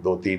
2-3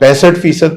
65%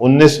19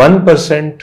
1%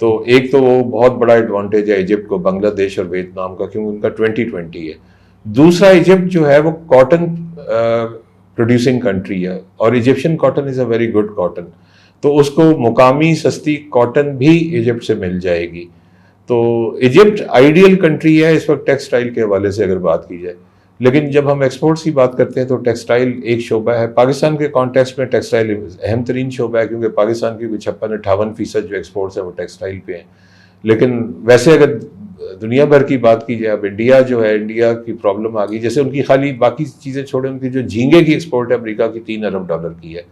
تو ایک تو وہ بہت بڑا ایڈوانٹیج ہے ایجپٹ کو بنگلہ دیش اور ویتنام کا، کیونکہ ان کا 2020 ہے. دوسرا ایجپٹ جو ہے وہ کاٹن پروڈیوسنگ کنٹری ہے، اور Egyptian cotton is a very good cotton, تو اس کو مقامی سستی کاٹن بھی ایجپٹ سے مل جائے گی. تو ایجپٹ آئیڈیل کنٹری ہے اس وقت ٹیکسٹائل کے حوالے سے اگر بات کی جائے. لیکن جب ہم ایکسپورٹس کی بات کرتے ہیں تو ٹیکسٹائل ایک شعبہ ہے. پاکستان کے کانٹیکسٹ میں ٹیکسٹائل اہم ترین شعبہ ہے، کیونکہ پاکستان کی 56-58% جو ایکسپورٹس ہیں وہ ٹیکسٹائل پہ ہیں. لیکن ویسے اگر دنیا بھر کی بات کی جائے، اب انڈیا جو ہے، انڈیا کی پرابلم آ گئی، جیسے ان کی خالی باقی چیزیں چھوڑیں، ان کی جو جھینگے کی ایکسپورٹ ہے امریکہ کی $3 ارب کی ہے.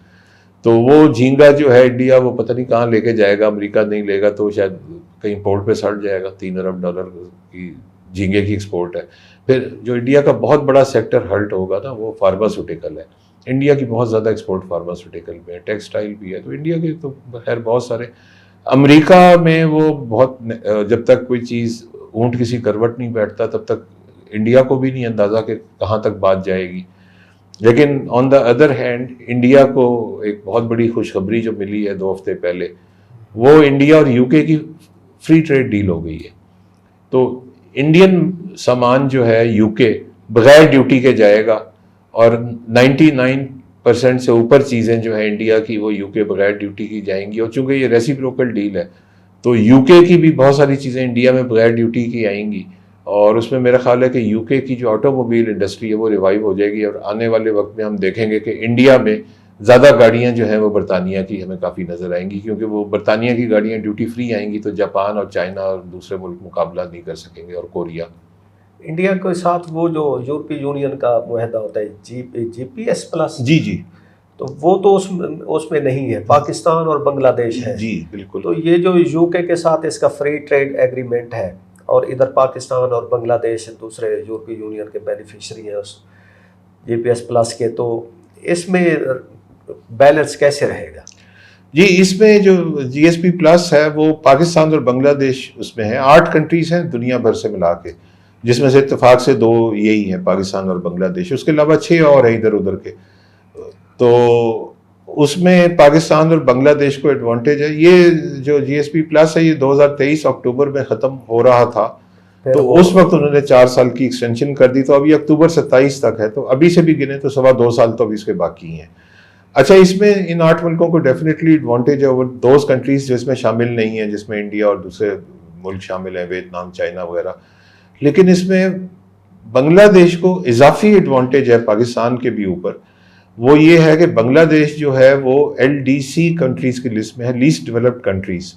تو وہ جھینگا جو ہے انڈیا وہ پتہ نہیں کہاں لے کے جائے گا، امریکہ نہیں لے گا تو شاید کہیں پورٹ پہ سڑ جائے گا. $3 ارب کی جھینگے کی ایکسپورٹ ہے. پھر جو انڈیا کا بہت بڑا سیکٹر ہرٹ ہوگا نا وہ فارماسیوٹیکل ہے. انڈیا کی بہت زیادہ ایکسپورٹ فارماسیوٹیکل میں ہے، ٹیکسٹائل بھی ہے. تو انڈیا کے تو خیر بہت سارے. امریکہ میں وہ بہت، جب تک کوئی چیز اونٹ کسی کروٹ نہیں بیٹھتا تب تک انڈیا کو بھی نہیں اندازہ کہ کہاں تک بات جائے گی. لیکن آن دا ادر ہینڈ انڈیا کو ایک بہت بڑی خوشخبری جو ملی ہے 2 ہفتے پہلے، وہ انڈیا اور یو کے کی فری ٹریڈ ڈیل ہو گئی ہے. تو انڈین سامان جو ہے یو کے بغیر ڈیوٹی کے جائے گا، اور 99% سے اوپر چیزیں جو ہیں انڈیا کی وہ یو کے بغیر ڈیوٹی کی جائیں گی. اور چونکہ یہ ریسیپروکل ڈیل ہے تو یو کے کی بھی بہت ساری چیزیں انڈیا میں بغیر ڈیوٹی کی آئیں گی. اور اس میں میرا خیال ہے کہ یو کے کی جو آٹو موبائل انڈسٹری ہے وہ ریوائیو ہو جائے گی. اور آنے والے وقت میں ہم دیکھیں گے کہ انڈیا میں زیادہ گاڑیاں جو ہیں وہ برطانیہ کی ہمیں کافی نظر آئیں گی، کیونکہ وہ برطانیہ کی گاڑیاں ڈیوٹی فری آئیں گی، تو جاپان اور چائنا اور دوسرے ملک مقابلہ نہیں کر سکیں گے، اور کوریا. انڈیا کے ساتھ وہ جو یورپی یونین کا معاہدہ ہوتا ہے جی پی ایس پلس، جی تو وہ تو اس میں نہیں ہے. پاکستان اور بنگلہ دیش ہے. جی بالکل. تو یہ جو یو کے ساتھ اس کا فری ٹریڈ ایگریمنٹ ہے، اور ادھر پاکستان اور بنگلہ دیش دوسرے یورپی یونین کے بینیفیشری ہیں اس جی پی ایس پلس کے، تو اس میں بیلنس کیسے رہے گا؟ جی اس میں جو جی ایس پی پلس ہے وہ پاکستان اور بنگلہ دیش اس میں ہیں. 8 کنٹریز ہیں دنیا بھر سے ملا کے، جس میں سے اتفاق سے 2 یہی ہیں، پاکستان اور بنگلہ دیش. اس کے علاوہ 6 اور ہیں ادھر ادھر کے. تو اس میں پاکستان اور بنگلہ دیش کو ایڈوانٹیج ہے. یہ جو جی ایس پی پلس ہے یہ 2023 اکتوبر میں ختم ہو رہا تھا، تو اس وقت انہوں نے 4 سال کی ایکسٹینشن کر دی. تو ابھی اکتوبر 27 تک ہے، تو ابھی سے بھی گنے تو 2.25 سال تو ابھی اس کے باقی ہیں. اچھا، اس میں ان 8 ملکوں کو ڈیفینیٹلی ایڈوانٹیج ہے اوور دوز کنٹریز جس میں شامل نہیں ہیں، جس میں انڈیا اور دوسرے ملک شامل ہیں، ویتنام، چائنا وغیرہ. لیکن اس میں بنگلہ دیش کو اضافی ایڈوانٹیج ہے پاکستان کے بھی اوپر. وہ یہ ہے کہ بنگلہ دیش جو ہے وہ ایل ڈی سی کنٹریز کی لسٹ میں ہے، لیسٹ ڈیولپڈ کنٹریز.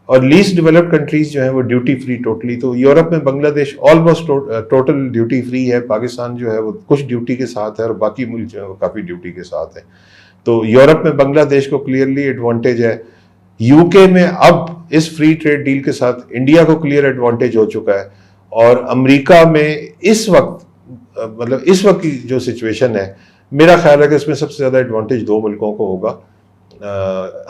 اور لیسٹ ڈیولپڈ کنٹریز جو ہیں وہ ڈیوٹی فری ٹوٹلی. تو یورپ میں بنگلہ دیش آلموسٹ ٹوٹل ڈیوٹی فری ہے. پاکستان جو ہے وہ کچھ ڈیوٹی کے ساتھ ہے، اور باقی ملک جو ہے وہ کافی ڈیوٹی کے ساتھ ہے. تو یورپ میں بنگلہ دیش کو کلیئرلی ایڈوانٹیج ہے. یو کے میں اب اس فری ٹریڈ ڈیل کے ساتھ انڈیا کو کلیئر ایڈوانٹیج ہو چکا ہے. اور امریکہ میں اس وقت اس وقت کی جو سچویشن ہے، میرا خیال ہے کہ اس میں سب سے زیادہ ایڈوانٹیج 2 ملکوں کو ہوگا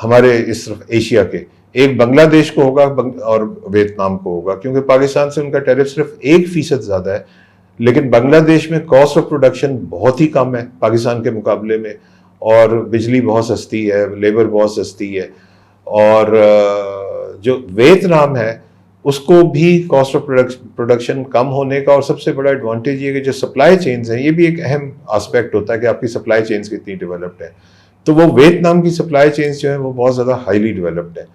ہمارے اس طرف ایشیا کے. ایک بنگلہ دیش کو ہوگا اور ویتنام کو ہوگا، کیونکہ پاکستان سے ان کا ٹیرف صرف 1% زیادہ ہے. لیکن بنگلہ دیش میں کاسٹ آف پروڈکشن بہت ہی کم ہے پاکستان کے مقابلے میں، اور بجلی بہت سستی ہے، لیبر بہت سستی ہے. اور جو ویتنام ہے اس کو بھی کاسٹ آف پروڈکشن کم ہونے کا، اور سب سے بڑا ایڈوانٹیج یہ کہ جو سپلائی چینز ہیں، یہ بھی ایک اہم آسپیکٹ ہوتا ہے کہ آپ کی سپلائی چینز کتنی ڈیولپڈ ہے. تو وہ ویتنام کی سپلائی چینز جو ہیں وہ بہت زیادہ ہائیلی ڈیولپڈ ہے.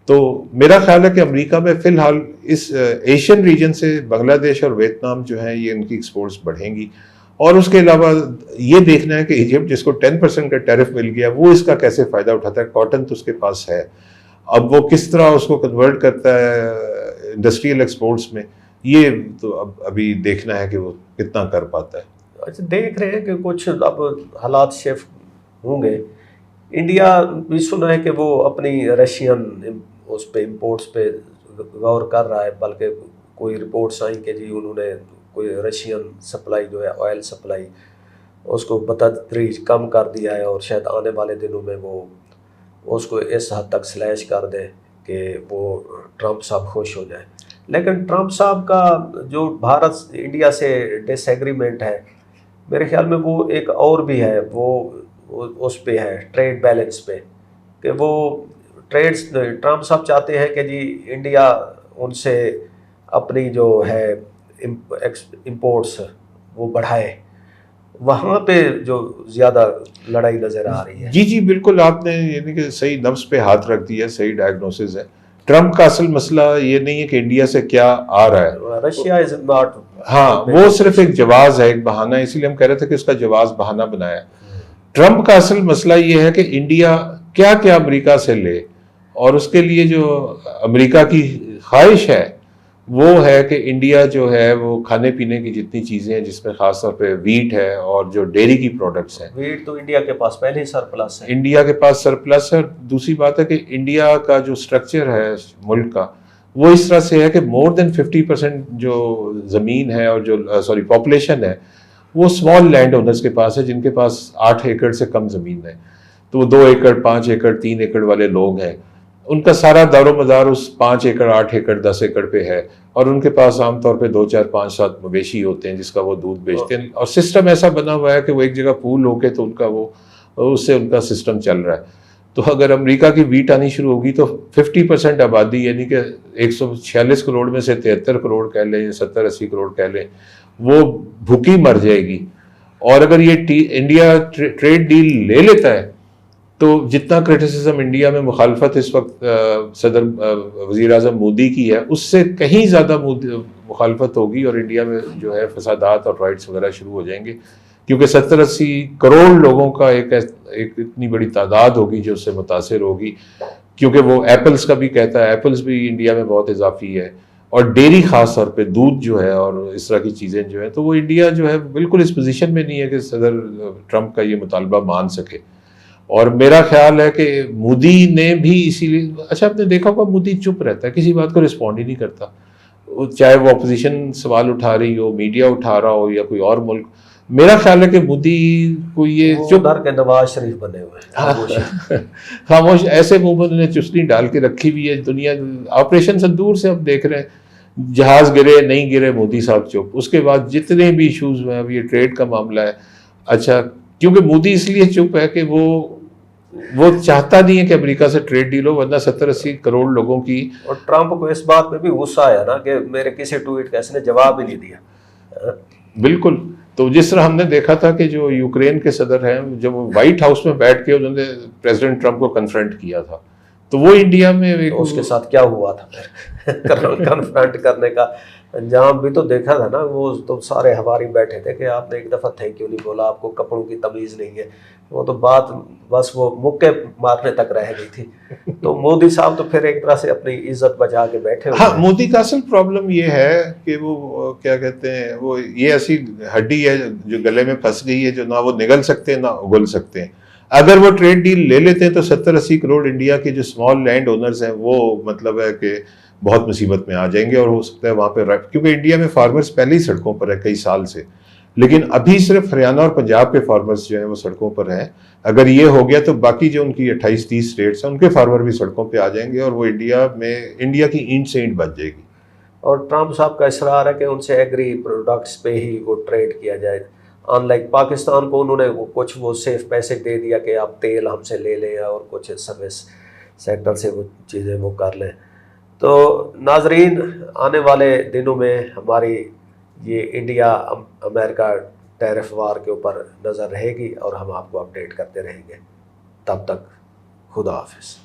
تو میرا خیال ہے کہ امریکہ میں فی الحال اس ایشین ریجن سے بنگلہ دیش اور ویتنام جو ہیں یہ ان کی ایکسپورٹس بڑھیں گی. اور اس کے علاوہ یہ دیکھنا ہے کہ ایجپٹ جس کو 10% کا ٹیرف مل گیا وہ اس کا کیسے فائدہ اٹھاتا ہے. کاٹن تو اس کے پاس ہے، اب وہ کس طرح اس کو کنورٹ کرتا ہے انڈسٹریل ایکسپورٹس میں، یہ تو ابھی دیکھنا ہے کہ وہ کتنا کر پاتا ہے. اچھا، دیکھ رہے ہیں کہ کچھ اب حالات شفٹ ہوں گے. انڈیا بھی سنا ہے کہ وہ اپنی رشین اس پہ امپورٹس پہ غور کر رہا ہے، بلکہ کوئی رپورٹس آئیں کہ جی انہوں نے کوئی رشین سپلائی جو ہے آئل سپلائی اس کو بتدریج کم کر دیا ہے، اور شاید آنے والے دنوں میں وہ اس کو اس حد تک سلیش کر دے کہ وہ ٹرمپ صاحب خوش ہو جائے. لیکن ٹرمپ صاحب کا جو بھارت انڈیا سے ڈس ایگریمنٹ ہے، میرے خیال میں وہ ایک اور بھی ہے، وہ اس پہ ہے ٹریڈ بیلنس پہ، کہ وہ ٹریڈس ٹرمپ صاحب چاہتے ہیں کہ جی انڈیا ان سے اپنی جو ہے امپورٹس وہ بڑھائے، وہاں پہ جو زیادہ لڑائی نظر آ رہی ہے. جی بالکل، آپ نے یعنی کہ صحیح نبض پہ ہاتھ رکھ دیا، صحیح ڈائگنوسس ہے. ٹرمپ کا اصل مسئلہ یہ نہیں ہے کہ انڈیا سے کیا آ رہا ہے، رشیا از ناٹ، ہاں وہ صرف ایک جواز ہے، ایک بہانہ ہے، اسی لیے ہم کہہ رہے تھے کہ اس کا جواز بہانہ بنایا. ٹرمپ کا اصل مسئلہ یہ ہے کہ انڈیا کیا کیا امریکہ سے لے، اور اس کے لیے جو امریکہ کی خواہش ہے وہ ہے کہ انڈیا جو ہے وہ کھانے پینے کی جتنی چیزیں ہیں، جس میں خاص طور پہ ویٹ ہے اور جو ڈیری کی پروڈکٹس ہیں، ویٹ تو انڈیا کے پاس پہلے ہی سرپلس ہے. انڈیا کے پاس سرپلس ہے. دوسری بات ہے کہ انڈیا کا جو سٹرکچر ہے ملک کا وہ اس طرح سے ہے کہ مور دین 50% جو زمین ہے اور جو پاپولیشن ہے وہ اسمال لینڈ اونرز کے پاس ہے، جن کے پاس 8 ایکڑ سے کم زمین ہے. تو وہ 2 ایکڑ 5 ایکڑ 3 ایکڑ والے لوگ ہیں، ان کا سارا دار و مدار اس 5 ایکڑ 8 ایکڑ 10 ایکڑ پہ ہے، اور ان کے پاس عام طور پہ 2 4 5 7 مویشی ہوتے ہیں جس کا وہ دودھ بیچتے ہیں. اور سسٹم ایسا بنا ہوا ہے کہ وہ ایک جگہ پول ہو کے تو ان کا وہ اس سے ان کا سسٹم چل رہا ہے. تو اگر امریکہ کی ویٹ آنی شروع ہوگی تو 50% آبادی یعنی کہ 146 کروڑ میں سے 73 کروڑ کہہ لیں یا 70-80 کروڑ کہہ لیں وہ بھوکی مر جائے گی. اور اگر یہ انڈیا ٹریڈ ڈیل لے لیتا ہے تو جتنا کرٹیسزم انڈیا میں مخالفت اس وقت صدر وزیر اعظم مودی کی ہے اس سے کہیں زیادہ مخالفت ہوگی، اور انڈیا میں جو ہے فسادات اور رائٹس وغیرہ شروع ہو جائیں گے، کیونکہ 70-80 کروڑ لوگوں کا ایک اتنی بڑی تعداد ہوگی جو اس سے متاثر ہوگی. کیونکہ وہ ایپلز کا بھی کہتا ہے، ایپلز بھی انڈیا میں بہت اضافی ہے، اور ڈیری خاص طور پہ دودھ جو ہے اور اس طرح کی چیزیں جو ہیں، تو وہ انڈیا جو ہے بالکل اس پوزیشن میں نہیں ہے کہ صدر ٹرمپ کا یہ مطالبہ مان سکے. اور میرا خیال ہے کہ مودی نے بھی اسی لیے، اچھا آپ نے دیکھا ہوگا مودی چپ رہتا ہے، کسی بات کو رسپونڈ ہی نہیں کرتا، چاہے وہ اپوزیشن سوال اٹھا رہی ہو، میڈیا اٹھا رہا ہو یا کوئی اور ملک. میرا خیال ہے کہ مودی کو یہ چپ کے نواز شریف بنے ہوئے ہیں خاموش، ایسے منہ میں انہوں نے چسنی ڈال کے رکھی ہوئی ہے. دنیا آپریشن سندور سے اب دیکھ رہے ہیں، جہاز گرے نہیں گرے مودی صاحب چپ. اس کے بعد جتنے بھی ایشوز ہوئے، اب یہ ٹریڈ کا معاملہ ہے، اچھا کیونکہ مودی اس لیے چپ ہے کہ وہ چاہتا نہیں ہے کہ امریکہ سے ٹریڈ ڈیل ہو، ورنہ 70-80 کروڑ لوگوں کی. اور ٹرمپ کو اس بات میں بھی غصہ آیا نا کہ میرے کسی ٹویٹ کا اس نے جواب ہی نہیں دیا. بالکل. تو جس طرح ہم نے دیکھا تھا کہ جو یوکرین کے صدر ہیں جب وہ وائٹ ہاؤس میں بیٹھ کے انہوں نے پریزیڈنٹ ٹرمپ کو کنفرنٹ کیا تھا، تو وہ انڈیا میں اس کے ساتھ کیا ہوا تھا کنفرنٹ کرنے کا انجام بھی تو دیکھا تھا نا. وہ تو سارے ہماری بیٹھے تھے کہ آپ نے ایک دفعہ تھینک یو نہیں بولا، آپ کو کپڑوں کی تمیز نہیں ہے. وہ تو بات بس وہ مکے مارنے تک رہ گئی تھی. تو مودی صاحب تو پھر ایک طرح سے اپنی عزت بچا کے بیٹھے ہوئے. ہاں، مودی کا اصل پرابلم یہ ہے کہ وہ کیا کہتے ہیں، وہ یہ ایسی ہڈی ہے جو گلے میں پھنس گئی ہے، جو نہ وہ نگل سکتے ہیں نہ اگل سکتے ہیں. اگر وہ ٹریڈ ڈیل لے لیتے ہیں تو 70-80 کروڑ انڈیا کے جو اسمال لینڈ اونرز ہیں وہ مطلب ہے کہ بہت مصیبت میں آ جائیں گے. اور ہو سکتا ہے وہاں پہ کیونکہ انڈیا میں فارمرز پہلے ہی سڑکوں پر ہے کئی سال سے، لیکن ابھی صرف ہریانہ اور پنجاب کے فارمرز جو ہیں وہ سڑکوں پر ہیں. اگر یہ ہو گیا تو باقی جو ان کی 28-30 اسٹیٹس ہیں ان کے فارمر بھی سڑکوں پہ آ جائیں گے، اور وہ انڈیا کی اینٹ سے اینٹ بچ جائے گی. اور ٹرمپ صاحب کا اصرار ہے کہ ان سے ایگری پروڈکٹس پہ ہی وہ ٹریڈ کیا جائے. ان لائک پاکستان کو انہوں نے کچھ وہ سیف پیسے دے دیا کہ آپ تیل ہم سے لے لیں اور کچھ سروس سیکٹر سے وہ چیزیں وہ کر لیں. تو ناظرین، آنے والے دنوں میں ہماری یہ انڈیا امریکہ ٹیرف وار کے اوپر نظر رہے گی اور ہم آپ کو اپڈیٹ کرتے رہیں گے. تب تک خدا حافظ.